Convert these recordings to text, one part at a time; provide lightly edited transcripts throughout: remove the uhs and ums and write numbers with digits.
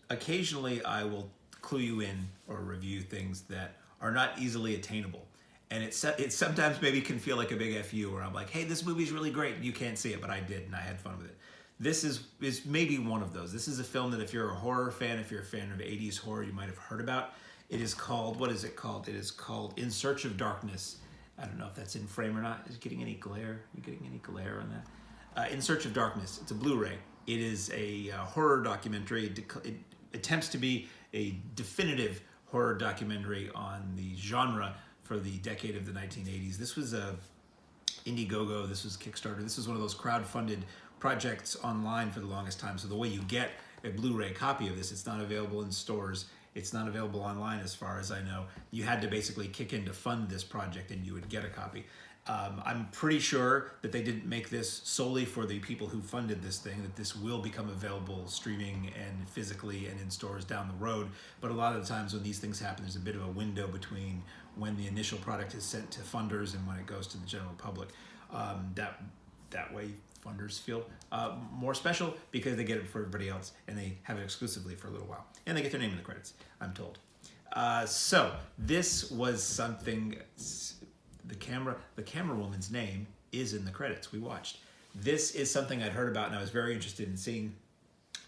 occasionally I will clue you in or review things that are not easily attainable. And it sometimes maybe can feel like a big FU where I'm like, hey, this movie's really great. You can't see it, but I did and I had fun with it. This is maybe one of those. This is a film that if you're a horror fan, if you're a fan of 80s horror, you might have heard about. It is called, what is it called? It is called In Search of Darkness. I don't know if that's in frame or not. Is it getting any glare? Are you getting any glare on that? In Search of Darkness. It's a Blu-ray. It is a horror documentary. It attempts to be a definitive horror documentary on the genre for the decade of the 1980s. This was a Indiegogo, this was Kickstarter, this was one of those crowd-funded projects online for the longest time. So the way you get a Blu-ray copy of this, it's not available in stores, it's not available online as far as I know. You had to basically kick in to fund this project and you would get a copy. I'm pretty sure that they didn't make this solely for the people who funded this thing, that this will become available streaming and physically and in stores down the road. But a lot of the times when these things happen, there's a bit of a window between when the initial product is sent to funders and when it goes to the general public. That way funders feel more special because they get it for everybody else and they have it exclusively for a little while. And they get their name in the credits, I'm told. So this was something... The camera woman's name is in the credits we watched. This is something I'd heard about and I was very interested in seeing.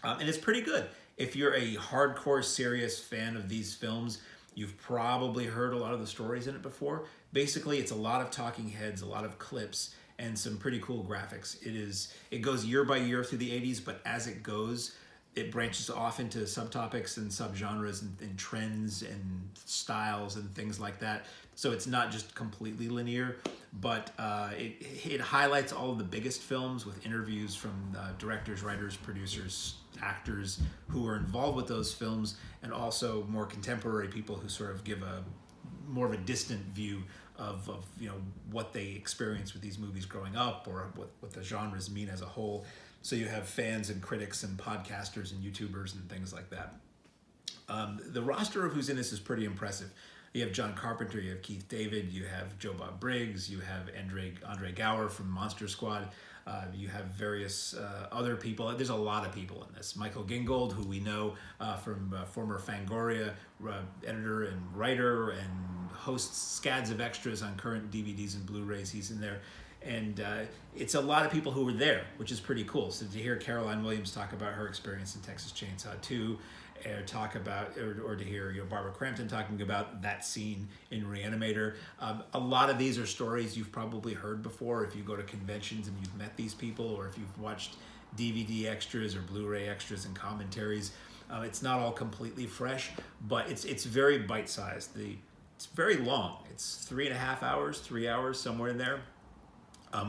And it's pretty good. If you're a hardcore, serious fan of these films, you've probably heard a lot of the stories in it before. Basically, it's a lot of talking heads, a lot of clips, and some pretty cool graphics. It goes year by year through the 80s, but as it goes, it branches off into subtopics and subgenres and trends and styles and things like that. So it's not just completely linear, but it highlights all of the biggest films with interviews from directors, writers, producers, actors who are involved with those films, and also more contemporary people who sort of give a more of a distant view of what they experienced with these movies growing up, or what the genres mean as a whole. So you have fans and critics and podcasters and YouTubers and things like that. The roster of who's in this is pretty impressive. You have John Carpenter, you have Keith David, you have Joe Bob Briggs, you have Andre Gower from Monster Squad, you have various other people. There's a lot of people in this. Michael Gingold, who we know from former Fangoria, editor and writer, and hosts scads of extras on current DVDs and Blu-rays. He's in there. And it's a lot of people who were there, which is pretty cool. So to hear Caroline Williams talk about her experience in Texas Chainsaw 2, or talk about, or to hear Barbara Crampton talking about that scene in Reanimator. A lot of these are stories you've probably heard before if you go to conventions and you've met these people, or if you've watched DVD extras or Blu-ray extras and commentaries. It's not all completely fresh, but it's very bite-sized. It's very long. It's 3.5 hours, 3 hours, somewhere in there.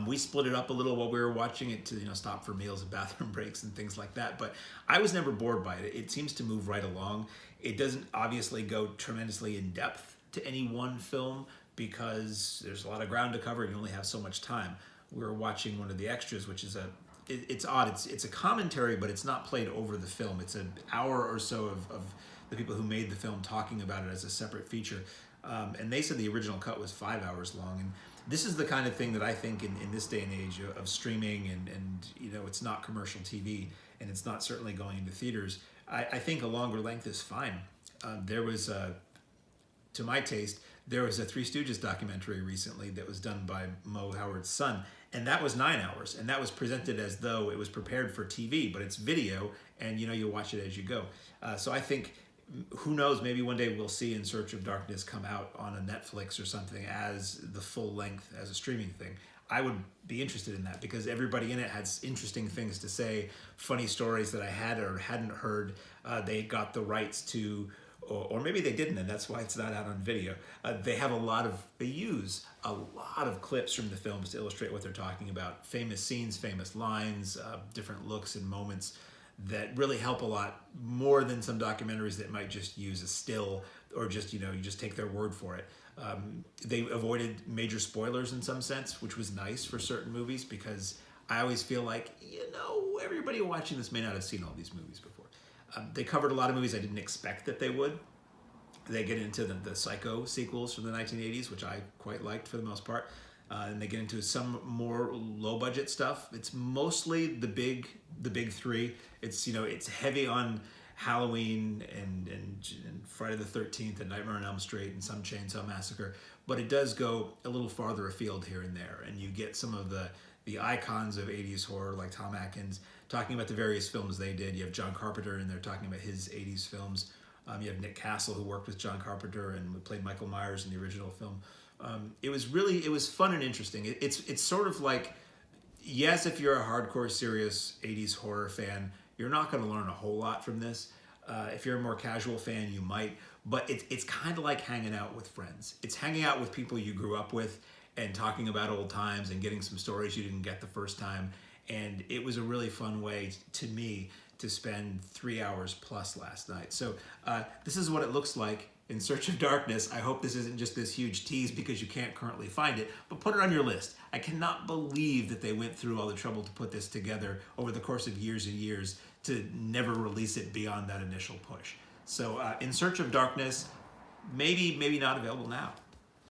We split it up a little while we were watching it to stop for meals and bathroom breaks and things like that. But I was never bored by it. It seems to move right along. It doesn't obviously go tremendously in depth to any one film because there's a lot of ground to cover. You only have so much time. We were watching one of the extras, which is it's odd. It's a commentary, but it's not played over the film. It's an hour or so of the people who made the film talking about it as a separate feature. And they said the original cut was 5 hours long. And this is the kind of thing that I think in this day and age of streaming and it's not commercial TV and it's not certainly going into theaters. I think a longer length is fine. There was, to my taste, there was a Three Stooges documentary recently that was done by Mo Howard's son, and that was 9 hours, and that was presented as though it was prepared for TV, but it's video, and you watch it as you go. So I think, who knows, maybe one day we'll see In Search of Darkness come out on a Netflix or something as the full length, as a streaming thing. I would be interested in that because everybody in it has interesting things to say, funny stories that I had or hadn't heard. They got the rights to, or maybe they didn't, and that's why it's not out on video. They use a lot of clips from the films to illustrate what they're talking about. Famous scenes, famous lines, different looks and moments that really help a lot more than some documentaries that might just use a still or just, you just take their word for it. They avoided major spoilers in some sense, which was nice for certain movies because I always feel like, everybody watching this may not have seen all these movies before. They covered a lot of movies I didn't expect that they would. They get into the Psycho sequels from the 1980s, which I quite liked for the most part. And they get into some more low-budget stuff. It's mostly the big three. It's it's heavy on Halloween and Friday the 13th and Nightmare on Elm Street and some Chainsaw Massacre, but it does go a little farther afield here and there, and you get some of the icons of 80s horror like Tom Atkins talking about the various films they did. You have John Carpenter and they're talking about his 80s films. You have Nick Castle, who worked with John Carpenter and played Michael Myers in the original film. It was fun and interesting. It's sort of like, yes, if you're a hardcore, serious 80s horror fan, you're not going to learn a whole lot from this. If you're a more casual fan, you might. But it's kind of like hanging out with friends. It's hanging out with people you grew up with and talking about old times and getting some stories you didn't get the first time. And it was a really fun way, to me, to spend 3 hours plus last night. So this is what it looks like in Search of Darkness. I hope this isn't just this huge tease because you can't currently find it, but put it on your list. I cannot believe that they went through all the trouble to put this together over the course of years and years to never release it beyond that initial push. So In Search of Darkness, maybe not available now.